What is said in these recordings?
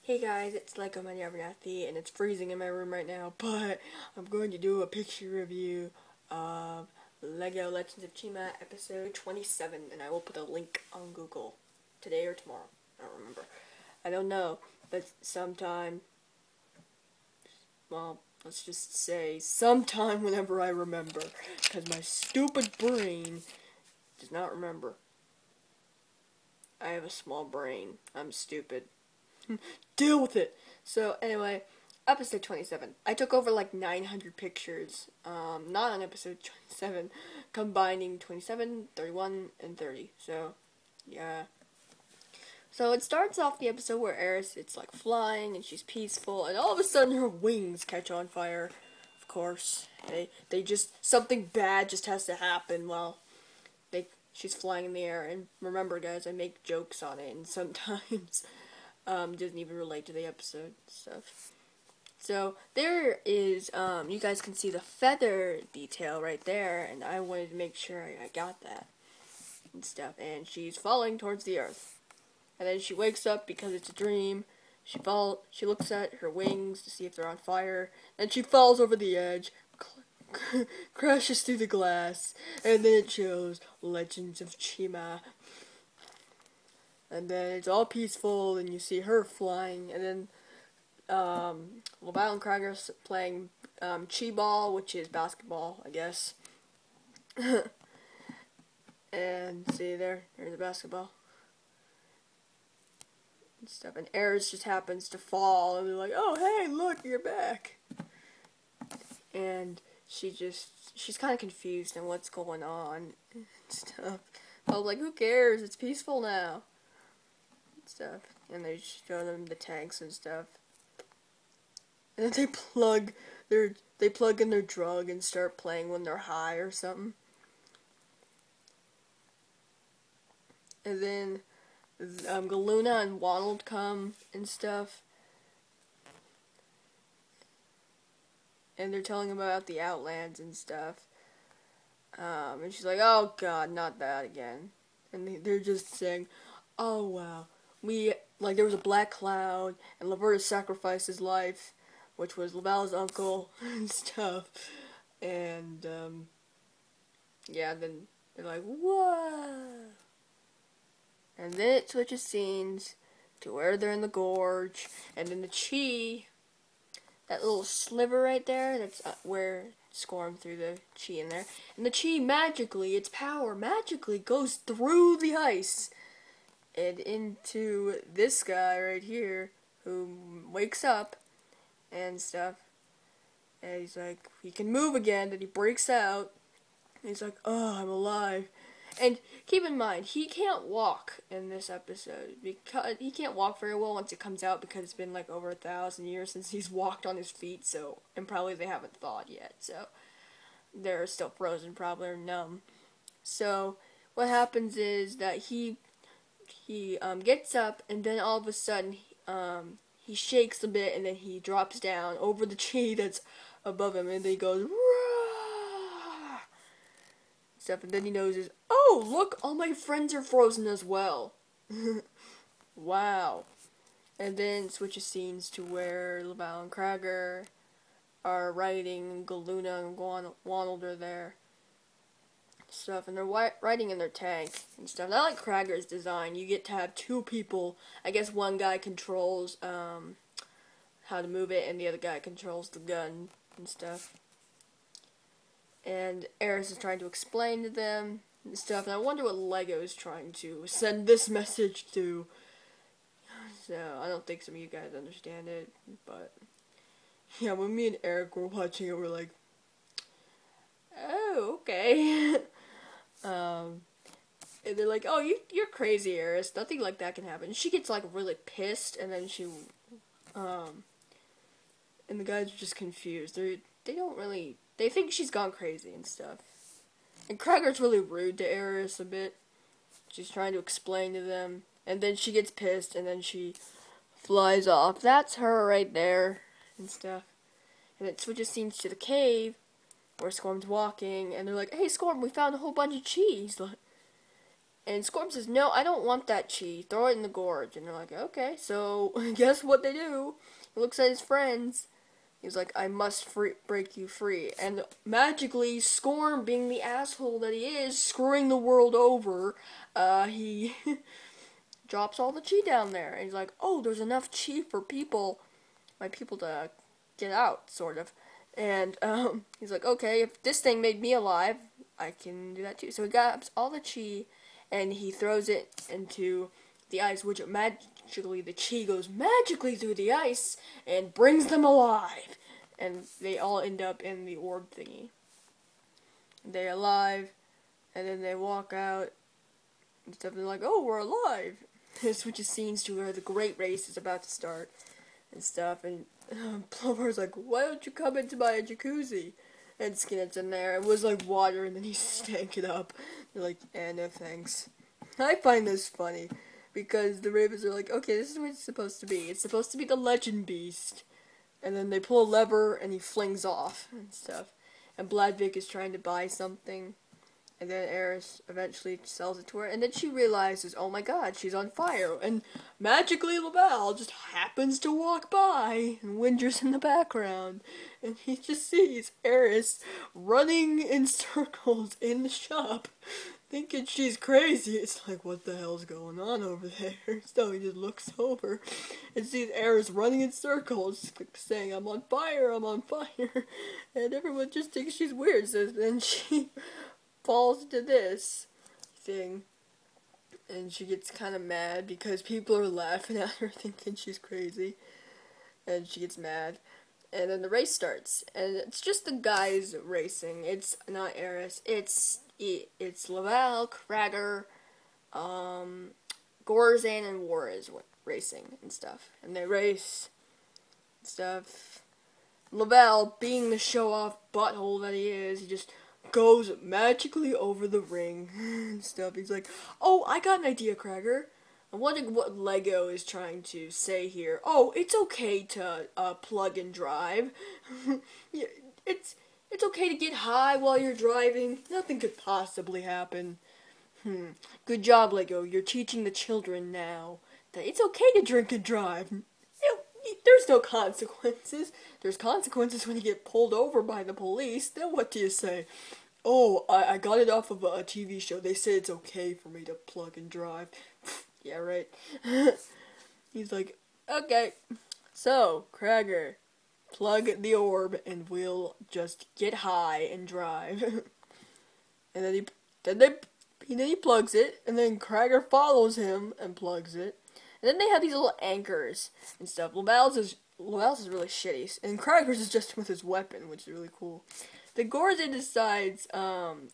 Hey guys, it's Lego My Abernathy, and it's freezing in my room right now, but I'm going to do a picture review of Lego Legends of Chima episode 27, and I will put a link on Google today or tomorrow. I don't remember. I don't know, but sometime, well, let's just say sometime whenever I remember, because my stupid brain does not remember. I have a small brain. I'm stupid. Deal with it. So anyway, episode 27. I took over like 900 pictures. Not on episode 27, combining 27, 31, and 30. So, yeah. So it starts off the episode where Eris, it's like flying and she's peaceful, and all of a sudden her wings catch on fire. Of course, they just, something bad just has to happen while she's flying in the air. And remember, guys, I make jokes on it, and sometimes doesn't even relate to the episode stuff. So there is, you guys can see the feather detail right there, and I wanted to make sure I got that and stuff. And she's falling towards the earth, and then she wakes up because it's a dream. She looks at her wings to see if they're on fire, and she falls over the edge, crashes through the glass, and then it shows Legends of Chima. And then it's all peaceful, and you see her flying, and then LaValle and Krager's playing Chi-ball, which is basketball, I guess. And see there's the basketball and stuff. And Eris just happens to fall, and they're like, "Oh, hey, look, you're back." And she's kind of confused on what's going on and stuff. I was like, "Who cares? It's peaceful now." Stuff, and they show them the tanks and stuff, and then they plug in their drug and start playing when they're high or something. And then Galuna and Wonald come and stuff, and they're telling them about the Outlands and stuff. And she's like, "Oh God, not that again." And they're just saying, "Oh wow. There was a black cloud, and Laverta sacrificed his life, which was LaValle's uncle, and stuff. And, yeah, then they're like, whoa. And then it switches scenes to where they're in the gorge, and then the Chi, that little sliver right there, that's where Scorm threw the Chi in there. And the Chi magically, its power magically goes through the ice and into this guy right here, who wakes up and stuff, and he's like, he can move again, then he breaks out, and he's like, "Oh, I'm alive." And keep in mind, he can't walk in this episode, because he can't walk very well once it comes out, because it's been like over 1,000 years since he's walked on his feet, so, and probably they haven't thawed yet, so they're still frozen probably, or numb. So what happens is that he gets up, and then all of a sudden, he shakes a bit, and then he drops down over the tree that's above him, and then he goes, "Rah!" stuff, and then he notices, "Oh, look, all my friends are frozen as well." Wow. And then switches scenes to where LaValle and Krager are riding, and Galuna and Wonald are there. Stuff, and they're riding in their tank and stuff. And I like Krager's design. You get to have two people. I guess one guy controls how to move it, and the other guy controls the gun and stuff. And Eris is trying to explain to them and stuff. And I wonder what Lego is trying to send this message to. So I don't think some of you guys understand it, but yeah, when me and Eric were watching it, we're like, "Oh, okay." And they're like, "Oh, you're crazy, Eris. Nothing like that can happen." And she gets like really pissed, and then and the guys are just confused. They think she's gone crazy and stuff. And Krager's really rude to Eris a bit. She's trying to explain to them, and then she gets pissed, and then she flies off. That's her right there and stuff. And it switches scenes to the cave, where Scorm's walking, and they're like, "Hey, Scorm, we found a whole bunch of cheese." And Scorpion says, no, I don't want that chi. Throw it in the gorge. And they're like, okay. So guess what they do? He looks at his friends. He's like, I must break you free. And magically, Scorn, being the asshole that he is, screwing the world over, he drops all the chi down there. And he's like, oh, there's enough chi for my people to get out, sort of. And he's like, okay, if this thing made me alive, I can do that too. So he grabs all the chi, and he throws it into the ice, which magically, the chi goes magically through the ice and brings them alive. And they all end up in the orb thingy. They're alive, and then they walk out and stuff, and they're like, oh, we're alive. It switches scenes to where the great race is about to start and stuff, and Plover's like, why don't you come into my jacuzzi? And Skinner's in there. It was like water, and then he stank it up. They're like, no thanks. I find this funny, because the Ravens are like, okay, this is what it's supposed to be. It's supposed to be the legend beast. And then they pull a lever, and he flings off and stuff. And Bladvik is trying to buy something. And then Eris eventually sells it to her. And then she realizes, oh my god, she's on fire. And magically Laval just happens to walk by. And Winder's in the background. And he just sees Eris running in circles in the shop. Thinking she's crazy. It's like, what the hell's going on over there? So he just looks over and sees Eris running in circles, saying, I'm on fire, I'm on fire. And everyone just thinks she's weird. So then she falls into this thing, and she gets kind of mad because people are laughing at her thinking she's crazy, and she gets mad, and then the race starts, and it's just the guys racing. It's not Eris, it's Laval, Krager, Gorzan, and War is racing and stuff, and they race and stuff. Laval, being the show-off butthole that he is, he just goes magically over the ring and stuff. He's like, oh, I got an idea, Krager. I'm wondering what Lego is trying to say here. Oh, it's okay to plug and drive. Yeah, it's okay to get high while you're driving. Nothing could possibly happen. Good job, Lego. You're teaching the children now that it's okay to drink and drive. There's no consequences. There's consequences when you get pulled over by the police. Then what do you say? Oh, I got it off of a TV show. They say it's okay for me to plug and drive. Yeah, right. He's like, okay. So, Krager, plug the orb and we'll just get high and drive. And then he plugs it, and then Krager follows him and plugs it. And then they have these little anchors and stuff. Laval's is really shitty, and Krager's is just with his weapon, which is really cool. The Gorzan decides, on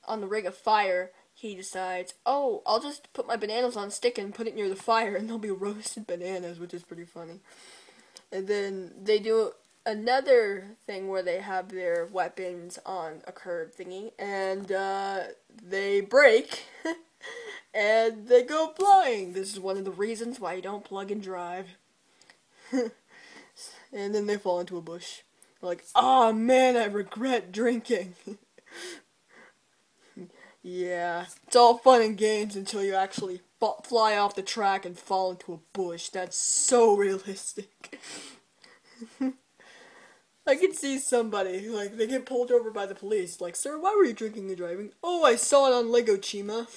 the Ring of Fire, he decides, oh, I'll just put my bananas on a stick and put it near the fire, and they'll be roasted bananas, which is pretty funny. And then they do another thing where they have their weapons on a curved thingy, and they break. And they go flying. This is one of the reasons why you don't plug and drive. And then they fall into a bush. They're like, oh man, I regret drinking. Yeah, it's all fun and games until you actually fly off the track and fall into a bush. That's so realistic. I can see somebody, like, they get pulled over by the police. Like, sir, why were you drinking and driving? Oh, I saw it on Lego, Chima.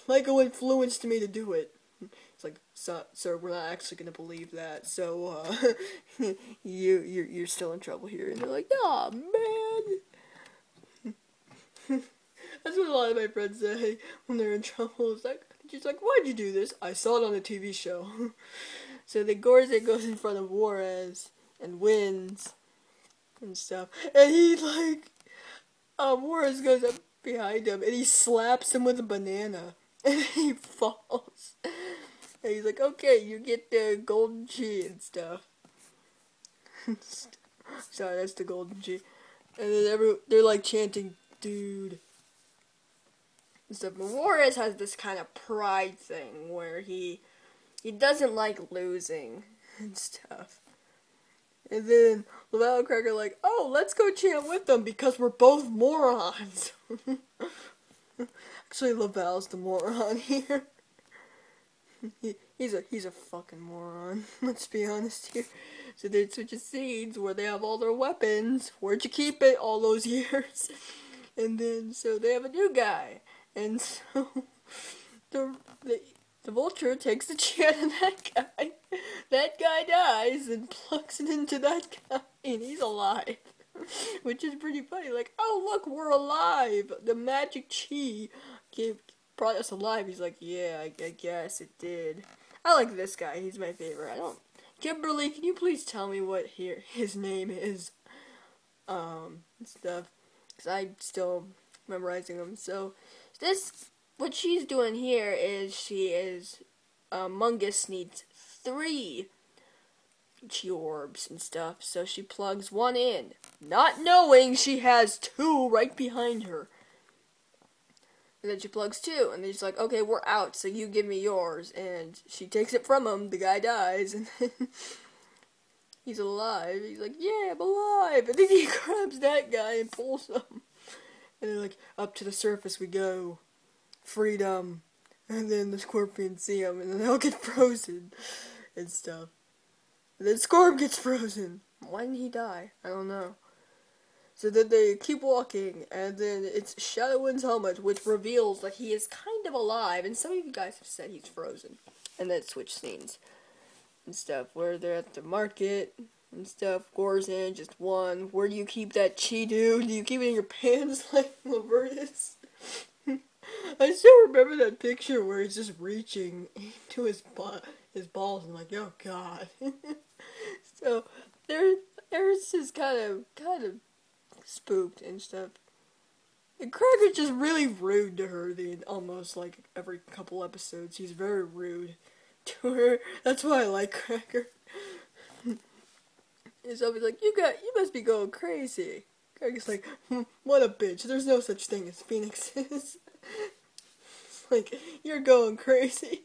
Lego influenced me to do it. It's like, sir, we're not actually gonna believe that. So, you're still in trouble here. And they're like, oh man. That's what a lot of my friends say when they're in trouble. It's like, she's like, why'd you do this? I saw it on a TV show. So the Gorzan goes in front of Juarez and wins and stuff. And he like, Juarez goes up behind him, and he slaps him with a banana, and he falls. And he's like, okay, you get the golden G and stuff. Sorry, that's the golden G. And then they're like chanting, dude. And stuff. But Juarez has this kind of pride thing where he doesn't like losing and stuff. And then Laval and Craig are like, oh, let's go chant with them because we're both morons. Actually, Laval's the moron here. He's a fucking moron. Let's be honest here. So they switch scenes where they have all their weapons. Where'd you keep it all those years? And then so they have a new guy, and so the the, the vulture takes the chi out of that guy. That guy dies and plugs it into that guy, and he's alive. Which is pretty funny. Like, oh look, we're alive. The magic chi brought us alive. He's like, yeah, I guess it did. I like this guy. He's my favorite. I don't. Kimberly, can you please tell me what his name is? And stuff. Because I'm still memorizing them. So, what she's doing here is Mungus needs 3 chi orbs and stuff. So she plugs one in, not knowing she has 2 right behind her. And then she plugs 2, and then she's like, okay, we're out, so you give me yours. And she takes it from him, the guy dies, and then he's alive. He's like, yeah, I'm alive. And then he grabs that guy and pulls him. And then, like, up to the surface we go. Freedom. And then the scorpions see him, and then they all get frozen and stuff. And then Scorp gets frozen. Why didn't he die? I don't know. So then they keep walking, and then it's Shadowwind's helmet, which reveals that he is kind of alive, and some of you guys have said he's frozen. And then switch scenes and stuff, where they're at the market and stuff. Gorzan just won. Where do you keep that chi, dude? Do you keep it in your pants like Lavertus? I still remember that picture where he's just reaching to his balls, and I'm like, oh god. So Eris is kind of spooked and stuff. And Cracker's just really rude to her almost like every couple episodes. He's very rude to her. That's why I like Cracker. And so he's like, you must be going crazy. Cracker's like, what a bitch. There's no such thing as phoenixes. Like, you're going crazy.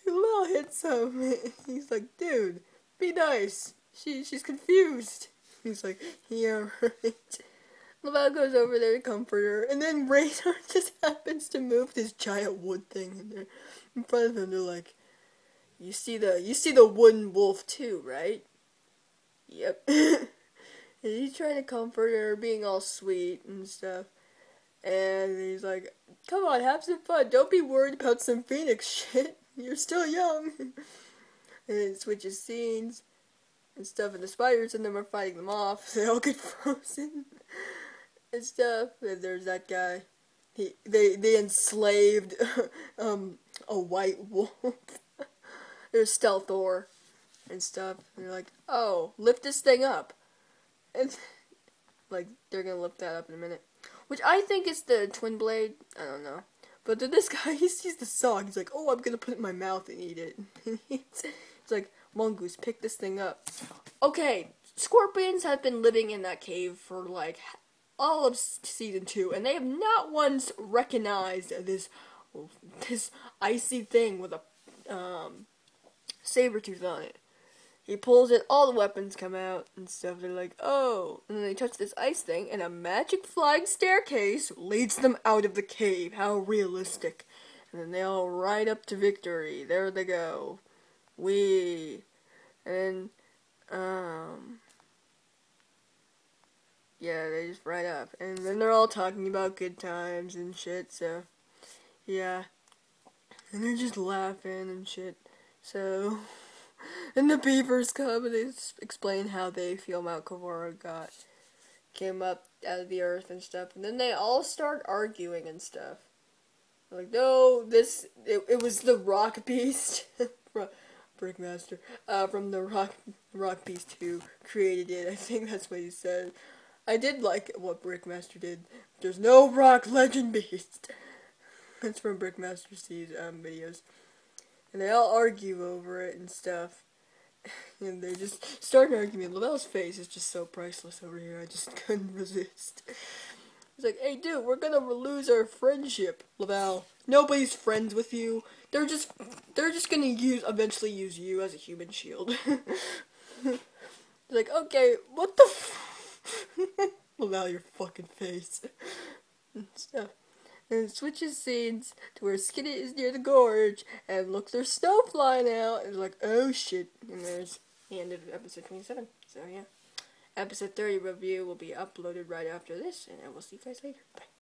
Lil hits him. He's like, dude, be nice. She's confused. He's like, yeah, right. Laval goes over there to comfort her, and then Razor just happens to move this giant wood thing in there in front of him. They're like, you see the wooden wolf too, right? Yep. And he's trying to comfort her, being all sweet and stuff. And he's like, come on, have some fun. Don't be worried about some phoenix shit. You're still young. And it switches scenes and stuff, and the spiders and them are fighting them off. They all get frozen and stuff. And there's that guy. They enslaved a white wolf. There's Stealthor and stuff. And they're like, oh, lift this thing up. And like, they're gonna lift that up in a minute. Which I think is the twin blade. I don't know. But then this guy, he sees the song. He's like, oh, I'm gonna put it in my mouth and eat it. It's like, Mongoose, pick this thing up. Okay, scorpions have been living in that cave for like all of season 2, and they have not once recognized this icy thing with a saber tooth on it. He pulls it, all the weapons come out and stuff. They're like, oh. And then they touch this ice thing, and a magic flying staircase leads them out of the cave. How realistic. And then they all ride up to victory. There they go. And, yeah, they just ride up. And then they're all talking about good times and shit, so, yeah. And they're just laughing and shit, so... And the beavers come and they explain how they feel Mount Kavora came up out of the earth and stuff. And then they all start arguing and stuff. They're like, no, it was the rock beast, Brickmaster, from the rock beast who created it. I think that's what he said. I did like what Brickmaster did. There's no rock legend beast. That's from Brickmaster C's videos. And they all argue over it and stuff. And they just start an argument. Lavelle's face is just so priceless over here. I just couldn't resist. He's like, hey dude, we're gonna lose our friendship, Lavelle. Nobody's friends with you. They're just gonna eventually use you as a human shield. He's like, okay, what the Lavelle, your fucking face. and stuff. And it switches scenes to where Skinny is near the gorge, and look, there's snow flying out, and like, oh shit, and there's the end of episode 27, so yeah. Episode 30 review will be uploaded right after this, and I will see you guys later. Bye.